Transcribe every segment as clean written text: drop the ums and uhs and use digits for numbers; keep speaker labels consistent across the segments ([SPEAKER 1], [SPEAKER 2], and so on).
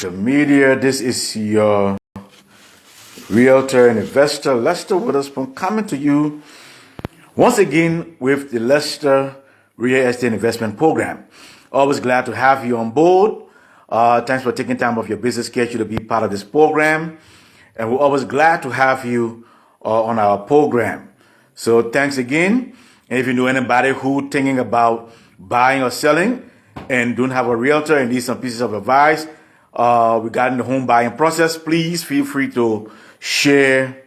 [SPEAKER 1] The media, this is your realtor and investor, Lester Witherspoon, coming to you once again with the Lester Real Estate Investment Program. Always glad to have you on board. Thanks for taking time off your business schedule to be part of this program. And we're always glad to have you on our program. So thanks again. And if you know anybody who thinking about buying or selling and don't have a realtor and need some pieces of advice regarding the home buying process, please feel free to share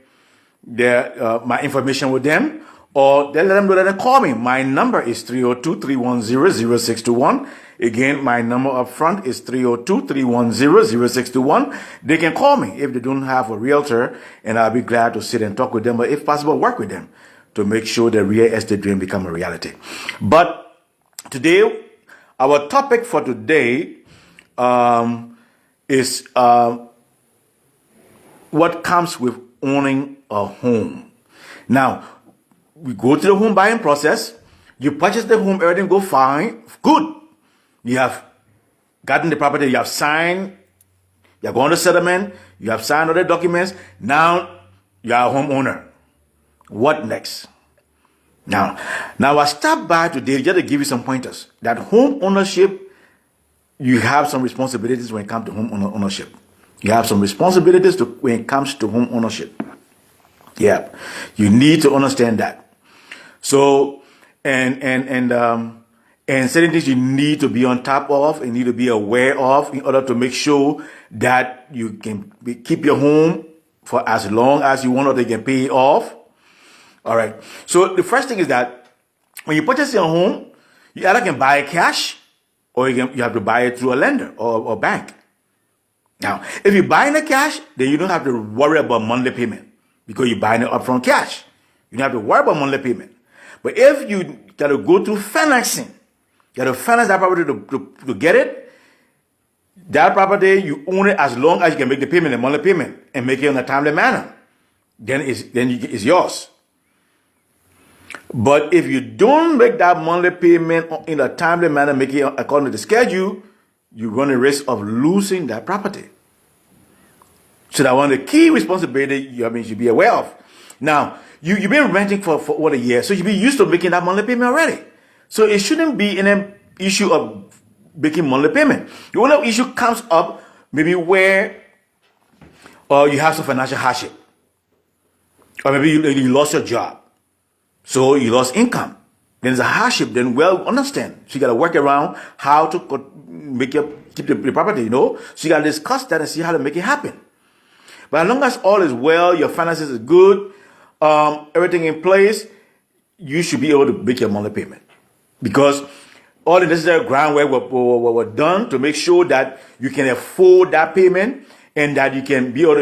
[SPEAKER 1] my information with them, or let them know that they call me. My number is 302-310-0621. Again, my number up front is 302-310-0621. They can call me if they don't have a realtor, and I'll be glad to sit and talk with them, but if possible, work with them to make sure the real estate dream become a reality. But today, our topic for today is what comes with owning a home. Now, we go through the home buying process. You purchase the home, everything go fine, good. You have gotten the property, you have signed, you have gone to settlement, you have signed all the documents. Now, you are a homeowner. What next? Now I stop by today just to give you some pointers. That home ownership, you have some responsibilities when it comes to home ownership. You have some responsibilities when it comes to home ownership. Yeah, you need to understand that. So, and certain things you need to be on top of and need to be aware of in order to make sure that you can keep your home for as long as you want, or they can pay it off. All right. So the first thing is that when you purchase your home, you either can buy it cash, or you have to buy it through a lender or bank. Now, if you're buying it cash, then you don't have to worry about monthly payment because you're buying it upfront cash. You don't have to worry about monthly payment. But if you got to go through financing, you got to finance that property to get it, that property, you own it as long as you can make the payment, the monthly payment, and make it in a timely manner. Then it's yours. But if you don't make that monthly payment in a timely manner, make it according to the schedule, you run the risk of losing that property. So that one of the key responsibilities you should be aware of. Now, you've been renting for over a year, so you'll be used to making that monthly payment already. So it shouldn't be an issue of making monthly payment. The only issue comes up maybe where you have some financial hardship, or maybe you lost your job. So you lost income. Then there's a hardship. Then understand. So you got to work around how to keep the property, So you got to discuss that and see how to make it happen. But as long as all is well, your finances is good, everything in place, you should be able to make your monthly payment. Because all the necessary groundwork were done to make sure that you can afford that payment and that you are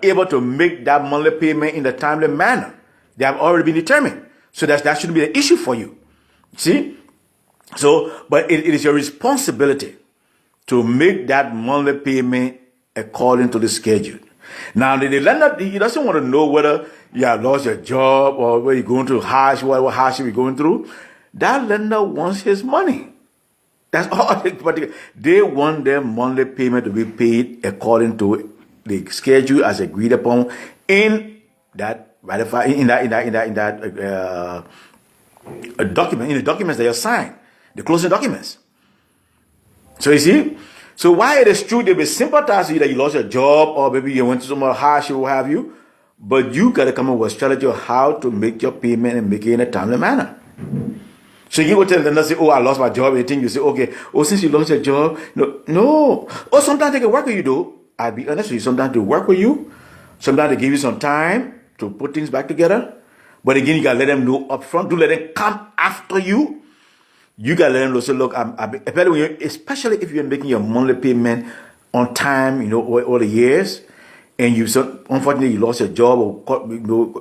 [SPEAKER 1] able to make that monthly payment in a timely manner. They have already been determined. So that shouldn't be an issue for you. See? So, but it is your responsibility to make that monthly payment according to the schedule. Now, the lender, he doesn't want to know whether you have lost your job or whether you're going through whatever hardship you're going through. That lender wants his money. That's all. They want their monthly payment to be paid according to the schedule as agreed upon in that document, in the documents that you sign, the closing documents. So you see, so why it is true they may sympathize with you that you lost your job or maybe you went to some hardship, what have you, but you got to come up with a strategy of how to make your payment and make it in a timely manner. So you go tell them, say, oh, I lost my job, and you say, okay, since you lost your job, no. Or sometimes they can work with you, though. I'll be honest with you, sometimes they work with you, sometimes they give you some time to put things back together. But again, you got to let them know up front. Don't let them come after you. You got to let them know, say, look, especially if you're making your monthly payment on time, all the years, and unfortunately you lost your job or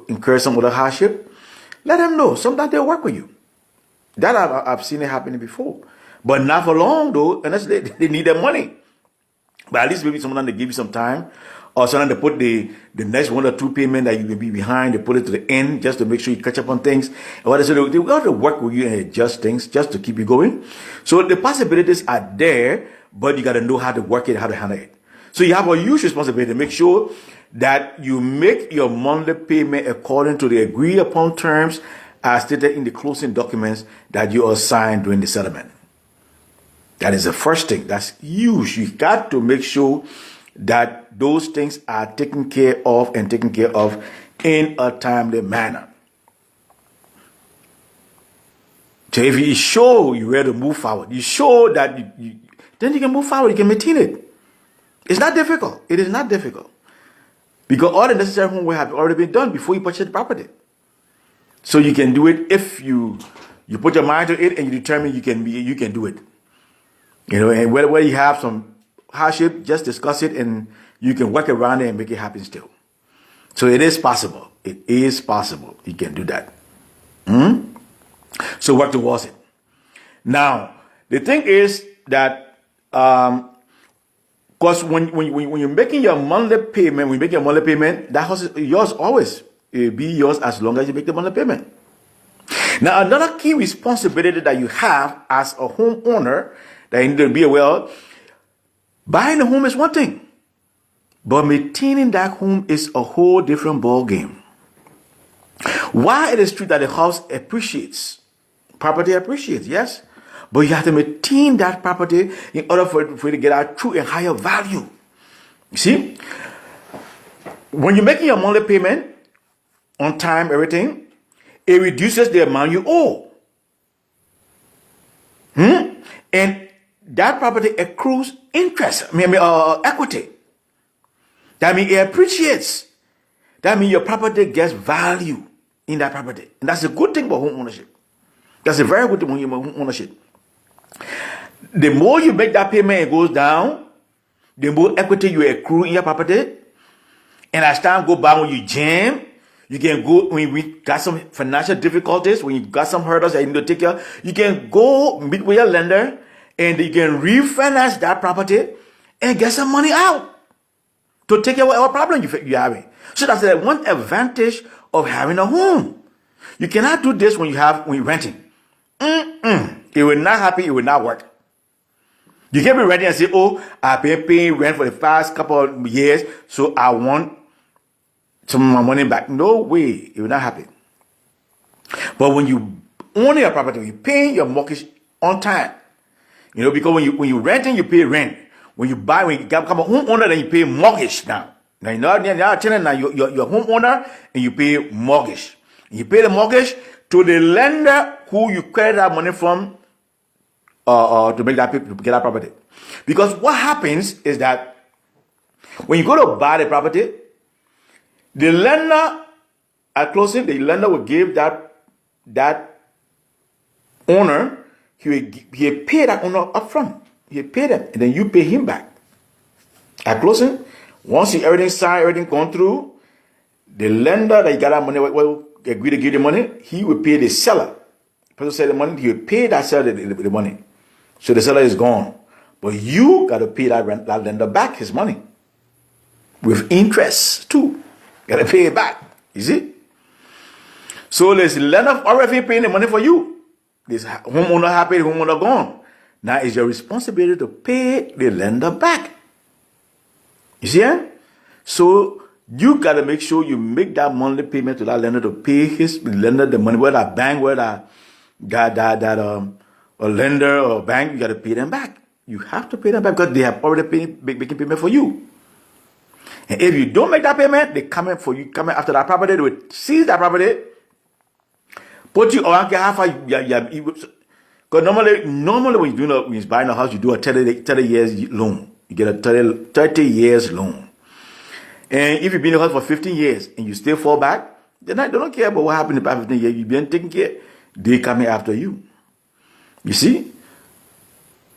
[SPEAKER 1] incurred some other hardship, let them know. Sometimes they'll work with you. That I've seen it happening before. But not for long, though, unless they need their money. But at least maybe someone they give you some time, or sometimes they put the next one or two payment that you may be behind, they put it to the end just to make sure you catch up on things. So they got to work with you and adjust things just to keep you going. So the possibilities are there, but you got to know how to work it, how to handle it. So you have a huge responsibility to make sure that you make your monthly payment according to the agreed upon terms as stated in the closing documents that you assigned during the settlement. That is the first thing. That's huge. You got to make sure that those things are taken care of and taken care of in a timely manner. So if you show you're ready to move forward, you show that then you can move forward, you can maintain it. It's not difficult. It is not difficult. Because all the necessary homework have already been done before you purchase the property. So you can do it if you put your mind to it and you determine you can do it. You know, and whether you have some hardship, just discuss it and you can work around it and make it happen still. So it is possible. It is possible. You can do that. So work towards it. Now, the thing is that because when you're making your monthly payment, that house is yours always. It will be yours as long as you make the monthly payment. Now, another key responsibility that you have as a homeowner that you need to be aware of, buying a home is one thing, but maintaining that home is a whole different ball game. While it is true that the house appreciates, property appreciates, yes, but you have to maintain that property in order for it to get a true and higher value. You see, when you're making your monthly payment on time, everything, it reduces the amount you owe. And that property accrues interest, equity. That means it appreciates. That means your property gets value in that property. And that's a good thing about home ownership. That's a very good thing about home ownership. The more you make that payment, it goes down, the more equity you accrue in your property. And as time goes by, when you jam, you can go, when we got some financial difficulties, when you got some hurdles that you need to take care of, you can go meet with your lender and you can refinance that property and get some money out to take care of whatever problem you're having. So that's the one advantage of having a home. You cannot do this when you're renting. It will not happen. It will not work. You can't be renting and say, oh, I've been paying rent for the past couple of years, so I want some of my money back. No way. It will not happen. But when you own your property, when you pay your mortgage on time, you know, because when you're renting, you pay rent. When you become a homeowner, then you pay mortgage now. Now you're not a tenant, now you're a homeowner and you pay mortgage. You pay the mortgage to the lender who you credit that money from to make to get that property. Because what happens is that when you go to buy the property, the lender at closing, the lender will give that owner, he pay that owner up front. He pay them, and then you pay him back. At closing, once everything signed, everything gone through, the lender that you got that money will agree to give the money, he will pay the seller. The person said the money, he will pay that seller the money. So the seller is gone. But you got to pay that lender back his money. With interest too. You got to pay it back. You see? So this lender already paying the money for you. This homeowner happy, the homeowner gone. Now it's your responsibility to pay the lender back. You see? So you got to make sure you make that monthly payment to that lender to pay his lender the money, whether that bank, whether a lender or a bank, you got to pay them back. You have to pay them back because they have already making payment for you. And if you don't make that payment, they coming after that property, they will seize that property, put you on how far because normally when you're buying a house, you do a 30 years loan. You get a 30 years loan. And if you've been in the house for 15 years and you still fall back, they don't care about what happened in the past 15 years. You've been taking care. They coming after you. You see?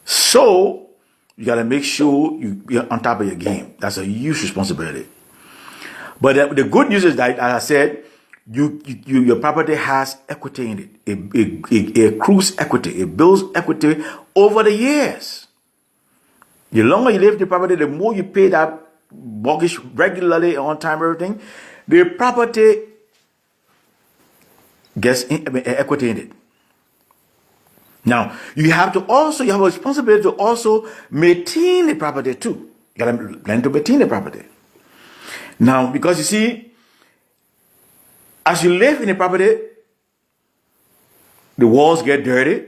[SPEAKER 1] So you got to make sure you're on top of your game. That's a huge responsibility. But the good news is that, as I said, your property has equity in it. It accrues equity. It builds equity over the years. The longer you live in the property, the more you pay that mortgage regularly, on time, everything, the property gets equity in it. Now, you have a responsibility to also maintain the property too. You got to learn to maintain the property. Now, because you see, as you live in a property, the walls get dirty,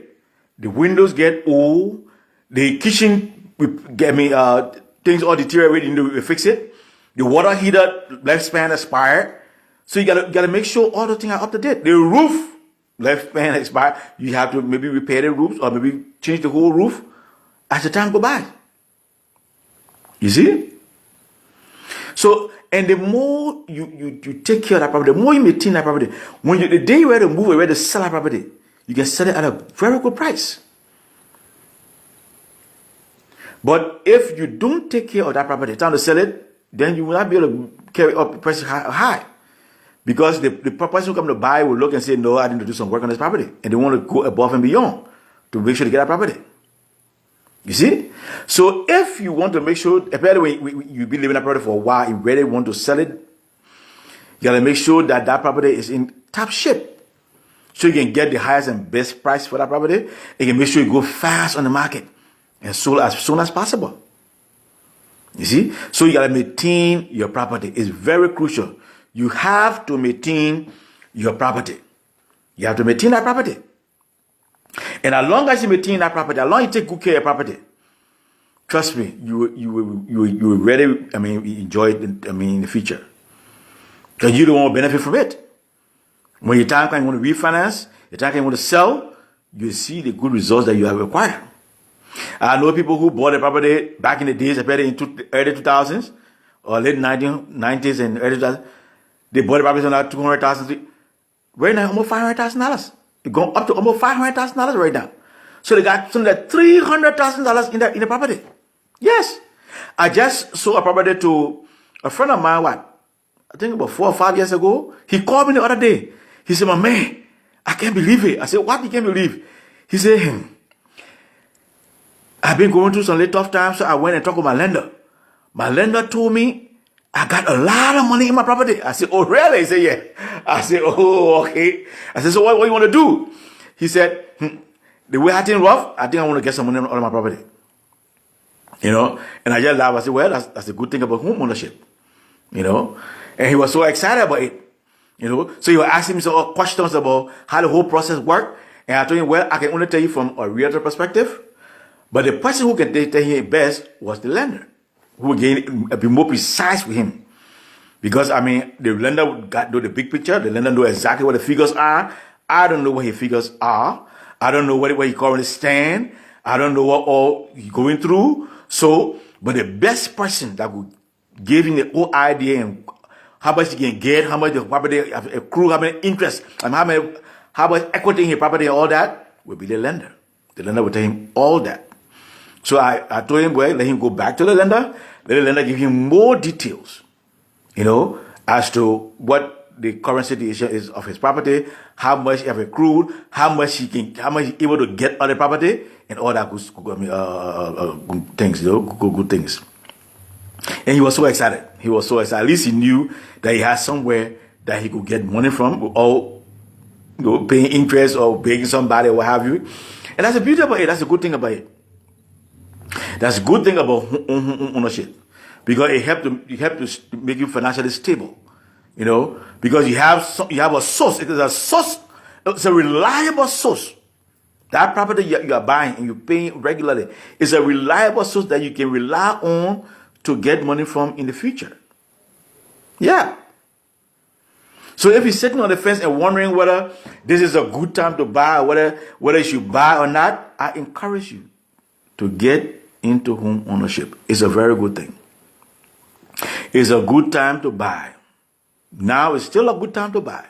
[SPEAKER 1] the windows get old, the kitchen, things all deteriorate, you need to fix it. The water heater lifespan expired. So you gotta make sure all the things are up to date. The roof lifespan expired. You have to maybe repair the roofs or maybe change the whole roof as the time go by. You see? So, and the more you take care of that property, the more you maintain that property, when the day you're ready to move, you're ready to sell that property, you can sell it at a very good price. But if you don't take care of that property, time to sell it, then you will not be able to carry up the price high. Because the person who come to buy will look and say, no, I need to do some work on this property. And they want to go above and beyond to make sure they get that property. You see? So if you want to make sure, especially when you've been living that property for a while, you really want to sell it, you got to make sure that that property is in top shape. So you can get the highest and best price for that property. You can make sure you go fast on the market and sold as soon as possible. You see? So you got to maintain your property. It's very crucial. You have to maintain your property. You have to maintain that property. And as long as you maintain that property, as long as you take good care of your property, trust me, you will really, enjoy it, in the future. Because you don't want to benefit from it. When your time comes, you want to refinance, your time comes, you want to sell, you see the good results that you have acquired. I know people who bought a property back in the days, especially in early 2000s or late 1990s and early 2000s. They bought a property on like $200,000. Right now, almost $500,000. It's going up to almost $500,000 right now. So they got some like $300,000 in the property. Yes. I just sold a property to a friend of mine, I think about 4 or 5 years ago. He called me the other day. He said, my man, I can't believe it. I said, what you can't believe? He said, I've been going through some little tough times, so I went and talked with my lender. My lender told me I got a lot of money in my property. I said, oh, really? He said, yeah. I said, oh, okay. I said, so what you want to do? He said, the way I think rough, I think I want to get some money on my property. You know? And I just laughed. I said, well, that's a good thing about home ownership. You know? And he was so excited about it. You know? So he was asking me some questions about how the whole process worked. And I told him, well, I can only tell you from a realtor perspective. But the person who can tell him best was the lender, who again be more precise with him. Because, the lender know the big picture. The lender know exactly what the figures are. I don't know what his figures are. I don't know where he currently stand. I don't know what all he's going through. So, but the best person that would give him the whole idea and how much he can get, how much the property accrue, how many interest, and how much equity in his property and all that, will be the lender. The lender will tell him all that. So I told him, well, let him go back to the lender. Let the lender give him more details, as to what the current situation is of his property, how much he have accrued, how much he's able to get on the property, and all that good things, good things. And he was so excited. He was so excited. At least he knew that he had somewhere that he could get money from, or paying interest or paying somebody or what have you. And that's the beauty about it. That's the good thing about it. That's a good thing about home ownership, because it helps to make you financially stable, because you have a source. It is a source. It's a reliable source. That property you are buying and you're paying regularly is a reliable source that you can rely on to get money from in the future. Yeah. So if you're sitting on the fence and wondering whether this is a good time to buy, or whether you should buy or not, I encourage you to get into home ownership. It's a very good thing. It's a good time to buy. Now it's still a good time to buy.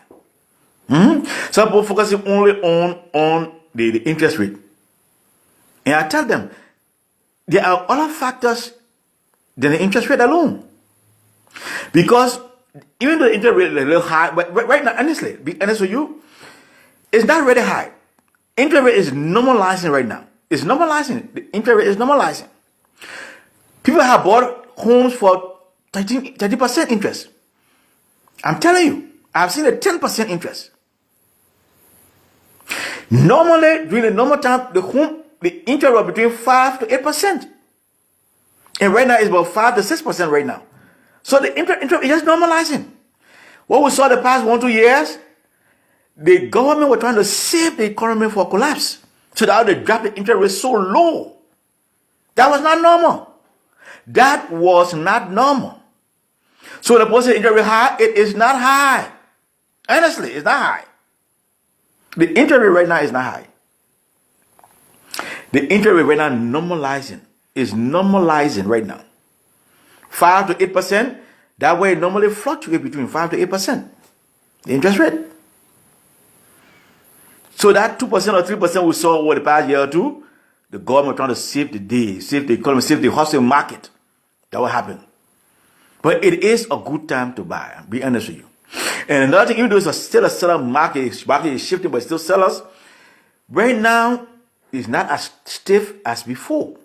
[SPEAKER 1] Some people focusing only on the interest rate. And I tell them, there are other factors than the interest rate alone. Because even though the interest rate is a little high, but right now, honestly, be honest with you, it's not really high. Interest rate is normalizing right now. It's normalizing. The interest rate is normalizing. People have bought homes for 30% interest. I'm telling you, I've seen a 10% interest. Normally, during the normal time, the interest was between 5 to 8%. And right now it's about 5 to 6% right now. So the interest is just normalizing. What we saw the past 1-2 years, the government were trying to save the economy for collapse. So that they dropped the interest rate so low. That was not normal. That was not normal. So the person interest rate high, it is not high. Honestly, it's not high. The interest rate right now is not high. The interest rate right now is normalizing right now. 5 to 8%, that way it normally fluctuates between 5 to 8%. The interest rate. So that 2% or 3% we saw over the past year or two, the government trying to save the day, save the economy, save the wholesale market. That will happen. But it is a good time to buy, I'll be honest with you. And another thing, even though it's still a seller market is shifting, but still sellers, right now, it's not as stiff as before.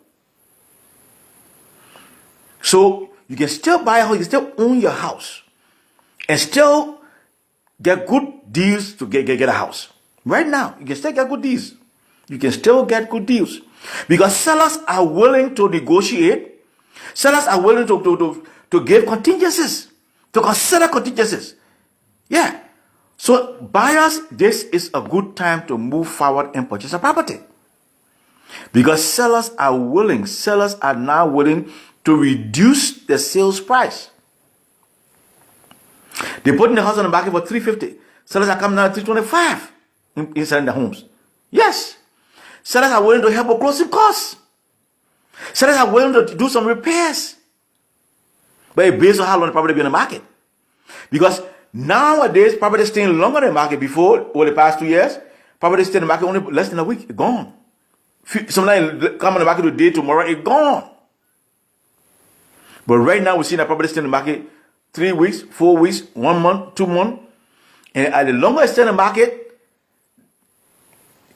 [SPEAKER 1] So you can still buy a house, you can still own your house, and still get good deals to get a house. Right now, you can still get good deals. You can still get good deals. Because sellers are willing to negotiate. Sellers are willing to give contingencies, to consider contingencies. Yeah. So buyers, this is a good time to move forward and purchase a property. Because sellers are now willing to reduce the sales price. They're putting the house on the market for $350. Sellers are coming down at $325 in selling the homes. Yes. Sellers are willing to help with closing costs. Sellers are willing to do some repairs. But it's based on how long the property be in the market. Because nowadays, property is staying longer in the market. Before, over the past 2 years, property staying in the market only less than a week. It's gone. Sometimes come on the market today, tomorrow, it's gone. But right now, we're seeing that property staying in the market 3 weeks, 4 weeks, 1 month, 2 months. And at the longer it's staying in the market,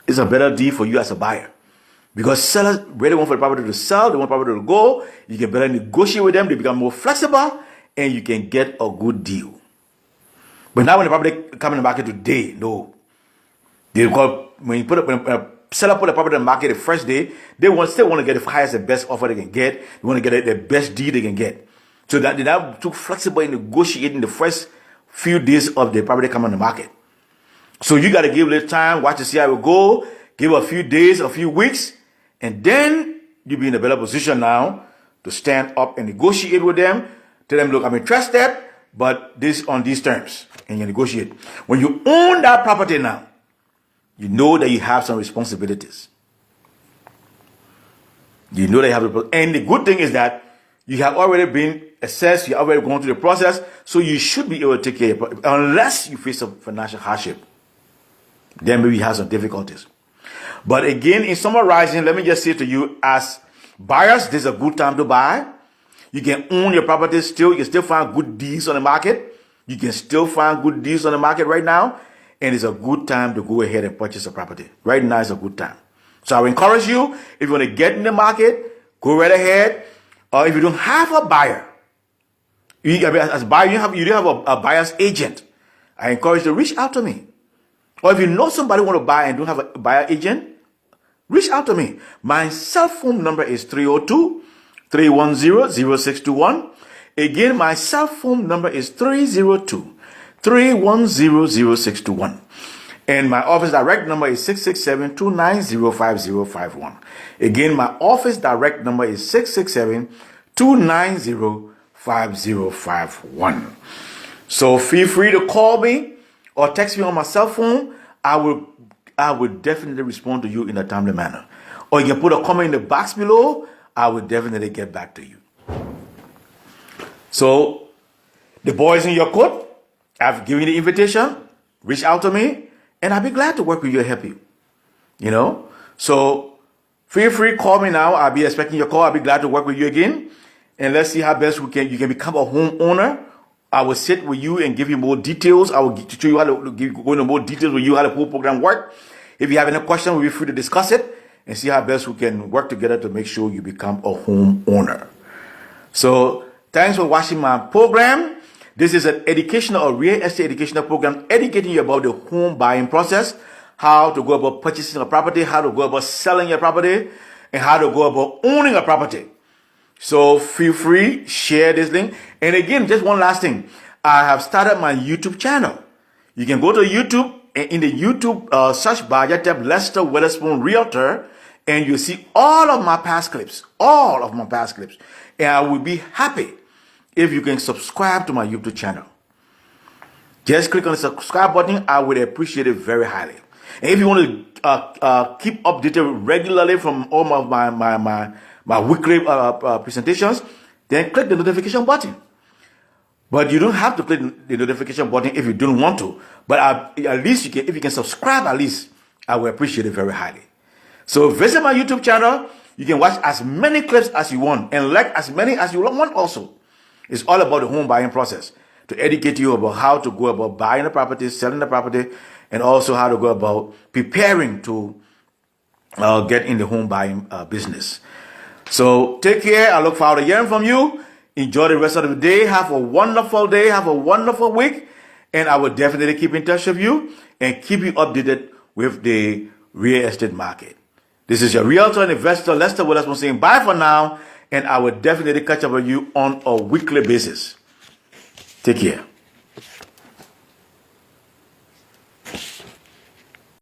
[SPEAKER 1] it's a better deal for you as a buyer. Because sellers really want for the property to sell, they want property to go. You can better negotiate with them, they become more flexible, and you can get a good deal. But now when the property comes in the market today, no. When a seller put the property in the market the first day, they still want to get the highest and best offer they can get. They want to get the best deal they can get. So that they now too flexible in negotiating the first few days of the property coming on the market. So you got to give a little time, watch to see how it go, give a few days, a few weeks, and then you'll be in a better position now to stand up and negotiate with them. Tell them, look, I'm interested, but this on these terms, and you negotiate. When you own that property now, you know that you have some responsibilities. You know that you have, and the good thing is that you have already been assessed, you're already going through the process, so you should be able to take care of it, unless you face some financial hardship. Then maybe you have some difficulties. But again, in summarizing, let me just say to you, as buyers, this is a good time to buy. You can own your property still. You can still find good deals on the market. You can still find good deals on the market right now. And it's a good time to go ahead and purchase a property. Right now is a good time. So I would encourage you, if you want to get in the market, go right ahead. Or if you don't have a buyer, as a buyer, you don't have a buyer's agent, I encourage you to reach out to me. Or if you know somebody who want to buy and don't have a buyer agent, reach out to me. My cell phone number is 302-310-0621. Again, my cell phone number is 302-310-0621. And my office direct number is 667-290-5051. Again, my office direct number is 667-290-5051. So feel free to call me or text me on my cell phone. I will definitely respond to you in a timely manner. Or you can put a comment in the box below. I will definitely get back to you. So the boys in your court, I've given you the invitation. Reach out to me, and I'll be glad to work with you and help you. You know? So feel free, call me now. I'll be expecting your call. I'll be glad to work with you again. And let's see how best you can become a homeowner. I will sit with you and give you more details. I will show you how to go into more details with you, how the whole program works. If you have any questions, we'll be free to discuss it and see how best we can work together to make sure you become a homeowner. So thanks for watching my program. This is an educational or real estate educational program educating you about the home buying process, how to go about purchasing a property, how to go about selling your property, and how to go about owning a property. So feel free, share this link. And again, just one last thing. I have started my YouTube channel. You can go to YouTube, and in the YouTube search bar, just type Lester Witherspoon Realtor, and you'll see all of my past clips. All of my past clips. And I will be happy if you can subscribe to my YouTube channel. Just click on the subscribe button. I would appreciate it very highly. And if you want to keep updated regularly from all of my weekly presentations, then click the notification button. But you don't have to click the notification button if you don't want to. But at least you can, if you can subscribe, at least I will appreciate it very highly. So visit my YouTube channel. You can watch as many clips as you want and like as many as you want also. It's all about the home buying process, to educate you about how to go about buying the property, selling the property, and also how to go about preparing to get in the home buying business. So take care. I look forward to hearing from you. Enjoy the rest of the day. Have a wonderful day. Have a wonderful week. And I will definitely keep in touch with you and keep you updated with the real estate market. This is your realtor and investor, Lester Witherspoon, saying bye for now. And I will definitely catch up with you on a weekly basis. Take care.